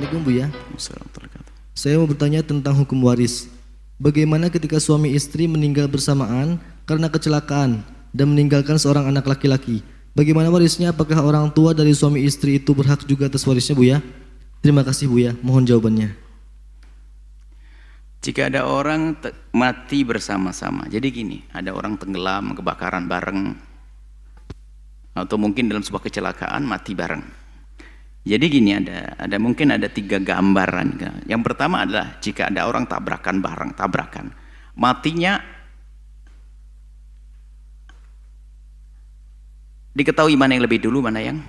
Assalamualaikum Buya. Saya mau bertanya tentang hukum waris. Bagaimana ketika suami istri meninggal bersamaan karena kecelakaan dan meninggalkan seorang anak laki-laki? Bagaimana warisnya? Apakah orang tua dari suami istri itu berhak juga atas warisnya Buya? Terima kasih Buya, mohon jawabannya. Jika ada orang mati bersama-sama, jadi gini, ada orang tenggelam, kebakaran bareng, atau mungkin dalam sebuah kecelakaan mati bareng. Jadi gini, mungkin ada 3 gambaran. Yang pertama adalah jika ada orang tabrakan bareng, matinya diketahui mana yang lebih dulu, mana yang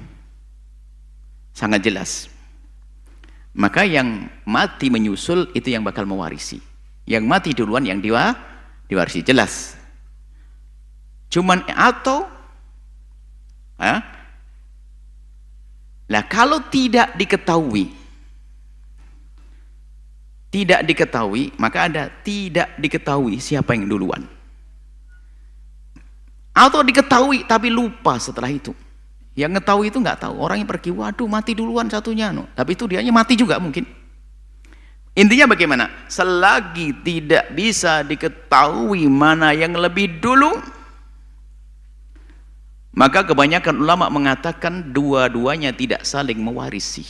sangat jelas. Maka yang mati menyusul itu yang bakal mewarisi. Yang mati duluan yang diwarisi, jelas. Cuman lah kalau tidak diketahui, maka ada tidak diketahui siapa yang duluan. Atau diketahui tapi lupa setelah itu. Yang ngetahui itu nggak tahu, orang yang pergi, waduh mati duluan satunya, tapi itu dianya mati juga mungkin. Intinya bagaimana? Selagi tidak bisa diketahui mana yang lebih dulu, maka kebanyakan ulama mengatakan dua-duanya tidak saling mewarisi.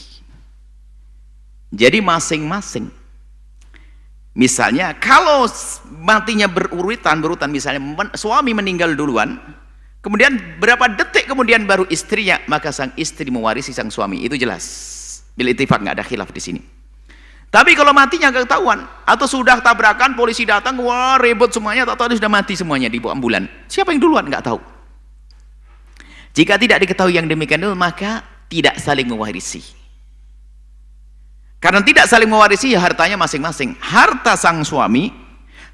Jadi masing-masing. Misalnya kalau matinya berurutan, misalnya suami meninggal duluan, kemudian berapa detik kemudian baru istrinya, maka sang istri mewarisi sang suami, itu jelas. Bil ittifaq, nggak ada khilaf di sini. Tapi kalau matinya nggak ketahuan, atau sudah tabrakan, polisi datang, wah ribut semuanya, atau sudah mati semuanya di bawah ambulan, siapa yang duluan nggak tahu. Jika tidak diketahui yang demikian itu, maka tidak saling mewarisi. Karena tidak saling mewarisi, ya hartanya masing-masing. Harta sang suami,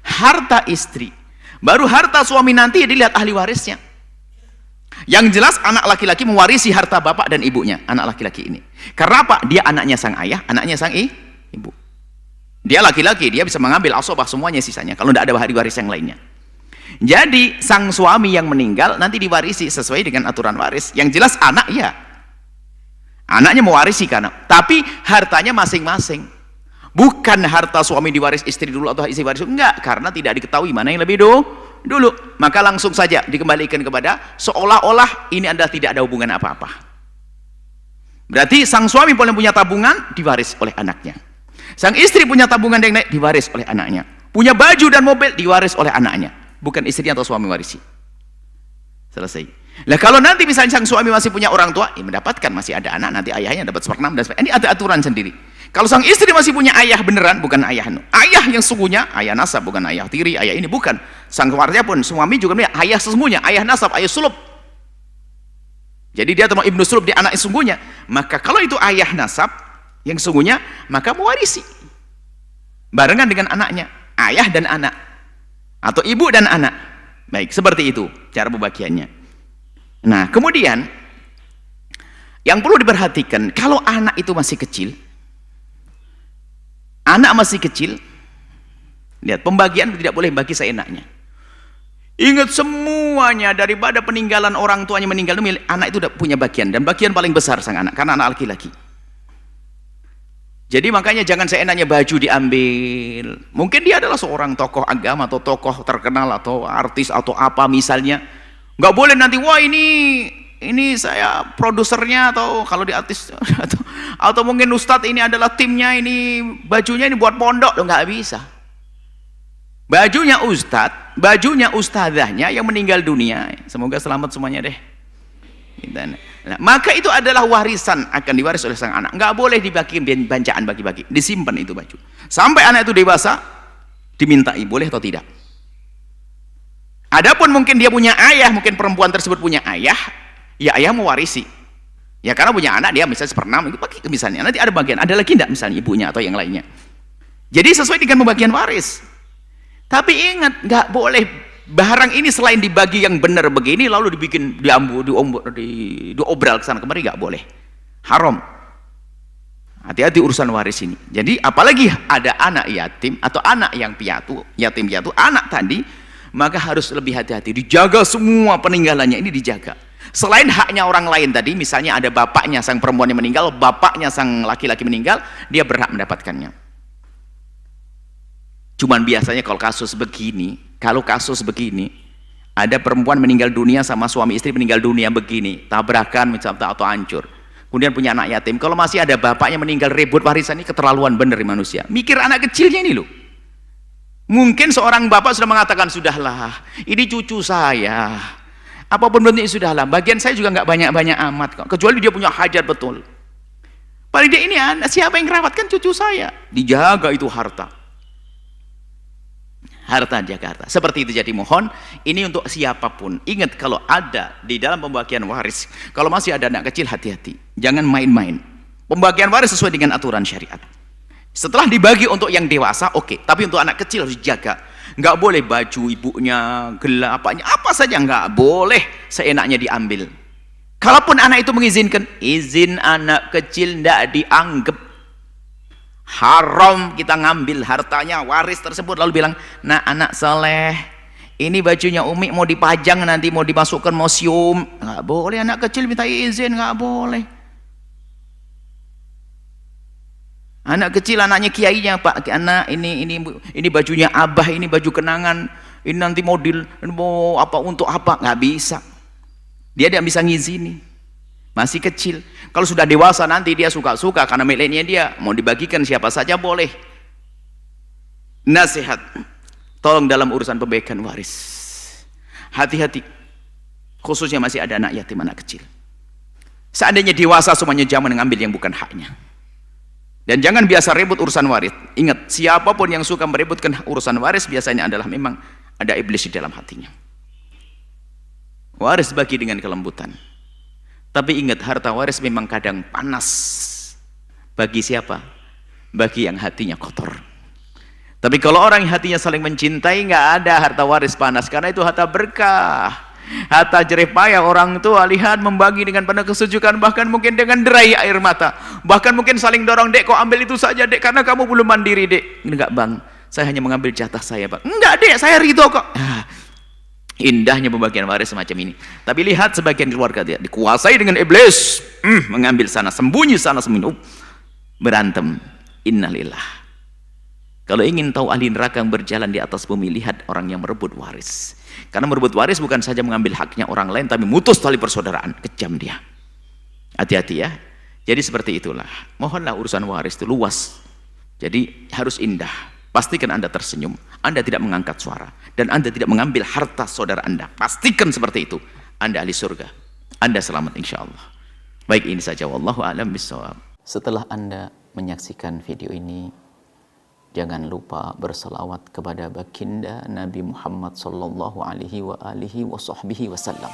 harta istri. Baru harta suami nanti ya dilihat ahli warisnya. Yang jelas anak laki-laki mewarisi harta bapak dan ibunya, anak laki-laki ini. Karena apa? Dia anaknya sang ayah, anaknya sang ibu. Dia laki-laki, dia bisa mengambil asobah semuanya sisanya, kalau tidak ada ahli waris yang lainnya. Jadi sang suami yang meninggal nanti diwarisi sesuai dengan aturan waris. Yang jelas anak ya, anaknya mewarisi karena, tapi hartanya masing-masing. Bukan harta suami diwaris istri dulu atau istri waris, enggak, karena tidak diketahui mana yang lebih dulu. Maka langsung saja dikembalikan kepada seolah-olah ini adalah tidak ada hubungan apa-apa. Berarti sang suami boleh punya tabungan, diwaris oleh anaknya. Sang istri punya tabungan yang naik, diwaris oleh anaknya. Punya baju dan mobil, diwaris oleh anaknya. Bukan istri atau suami warisi. Selesai. Nah kalau nanti misalnya sang suami masih punya orang tua, ya mendapatkan, masih ada anak, nanti ayahnya dapat seperenam dan sebagainya. Ini ada aturan sendiri. Kalau sang istri masih punya ayah beneran, bukan ayah yang sesungguhnya, ayah nasab, bukan ayah tiri, ayah ini bukan. Sang keluarga pun suami juga punya ayah sesungguhnya, ayah nasab, ayah sulub. Jadi dia termasuk ibnu sulub, dia anak sesungguhnya. Maka kalau itu ayah nasab yang sesungguhnya, maka mewarisi barengan dengan anaknya, ayah dan anak, atau ibu dan anak. Baik, seperti itu cara pembagiannya. Nah, kemudian yang perlu diperhatikan, kalau anak itu masih kecil, lihat pembagian tidak boleh bagi seenaknya. Ingat semuanya, daripada peninggalan orang tuanya meninggal, anak itu udah punya bagian, dan bagian paling besar sang anak, karena anak laki-laki. Jadi makanya jangan seenaknya baju diambil. Mungkin dia adalah seorang tokoh agama atau tokoh terkenal atau artis atau apa misalnya. Nggak boleh nanti, wah ini saya produsernya, atau kalau di artis atau mungkin ustadz ini adalah timnya, ini bajunya ini buat pondok. Loh, nggak bisa. Bajunya ustadz, bajunya ustadzahnya yang meninggal dunia. Semoga selamat semuanya deh. Nah, maka itu adalah warisan, akan diwaris oleh sang anak. Nggak boleh dibagi bancaan, bagi-bagi, disimpan itu baju sampai anak itu dewasa, dimintai boleh atau tidak. Adapun mungkin dia punya ayah, mungkin perempuan tersebut punya ayah, ya ayah mewarisi ya, karena punya anak dia misalnya seperenam itu bagi, misalnya nanti ada bagian, ada lagi tidak misalnya ibunya atau yang lainnya. Jadi sesuai dengan pembagian waris. Tapi ingat, nggak boleh barang ini selain dibagi yang benar begini lalu dibikin diobral ke sana kemari, nggak boleh, haram. Hati-hati urusan waris ini. Jadi apalagi ada anak yatim atau anak yang piatu, yatim piatu, anak tadi, maka harus lebih hati-hati, dijaga semua peninggalannya ini, dijaga Selain haknya orang lain tadi, misalnya ada bapaknya sang perempuan yang meninggal, bapaknya sang laki-laki meninggal, dia berhak mendapatkannya. Cuman biasanya kalau kasus begini, ada perempuan meninggal dunia sama suami istri meninggal dunia begini, tabrakan misalnya atau hancur. Kemudian punya anak yatim. Kalau masih ada bapaknya meninggal rebut warisan, ini keterlaluan bener manusia. Mikir anak kecilnya ini loh. Mungkin seorang bapak sudah mengatakan, sudahlah, ini cucu saya. Apapun bentuknya sudahlah, bagian saya juga nggak banyak-banyak amat kok, kecuali dia punya hajat betul. Paling dia ini siapa yang merawatkan cucu saya? Dijaga itu harta. Harta jaga harta. Seperti itu, jadi mohon ini untuk siapapun. Ingat kalau ada di dalam pembagian waris, kalau masih ada anak kecil, hati-hati. Jangan main-main. Pembagian waris sesuai dengan aturan syariat. Setelah dibagi untuk yang dewasa, oke. Tapi untuk anak kecil harus dijaga. Nggak boleh baju ibunya, gelang apanya, apa saja nggak boleh seenaknya diambil. Kalaupun anak itu mengizinkan, izin anak kecil nggak dianggap haram kita ngambil hartanya waris tersebut lalu bilang, nah anak soleh, ini bajunya Umi mau dipajang nanti mau dimasukkan museum. Nggak boleh anak kecil minta izin, nggak boleh. Anak kecil, anaknya kiainya, Pak, anak ini bajunya abah, ini baju kenangan, ini nanti mau apa untuk apa, nggak bisa. Dia tidak bisa ngizini, masih kecil. Kalau sudah dewasa nanti dia suka-suka karena miliknya dia, mau dibagikan siapa saja boleh. Nasihat, tolong dalam urusan pembagian waris, hati-hati, khususnya masih ada anak yatim, anak kecil. Seandainya dewasa semuanya jangan mengambil yang bukan haknya. Dan jangan biasa ribut urusan waris. Ingat, siapapun yang suka meributkan urusan waris biasanya adalah memang ada iblis di dalam hatinya. Waris bagi dengan kelembutan. Tapi ingat, harta waris memang kadang panas. Bagi siapa? Bagi yang hatinya kotor. Tapi kalau orang yang hatinya saling mencintai, nggak ada harta waris panas. Karena itu harta berkah. Hatta jerih payah orang tua, lihat membagi dengan penuh kesejukan, bahkan mungkin dengan derai air mata, bahkan mungkin saling dorong, dek kau ambil itu saja dek, karena kamu belum mandiri dek. Enggak bang, saya hanya mengambil jatah saya bang. Enggak dek, saya ridho kok. Indahnya pembagian waris semacam ini. Tapi lihat sebagian keluarga dia dikuasai dengan iblis, mengambil sana sembunyi, berantem. Innalillah. Kalau ingin tahu ahli neraka yang berjalan di atas bumi, lihat orang yang merebut waris. Karena merebut waris bukan saja mengambil haknya orang lain, tapi mutus tali persaudaraan. Kejam dia. Hati-hati ya. Jadi seperti itulah. Mohonlah urusan waris itu luas. Jadi harus indah. Pastikan Anda tersenyum. Anda tidak mengangkat suara. Dan Anda tidak mengambil harta saudara Anda. Pastikan seperti itu. Anda ahli surga. Anda selamat insya Allah. Baik, ini saja. Wallahu a'lam bishawab. Setelah Anda menyaksikan video ini, jangan lupa berselawat kepada baginda Nabi Muhammad sallallahu alaihi wa alihi wa sahbihi wasallam.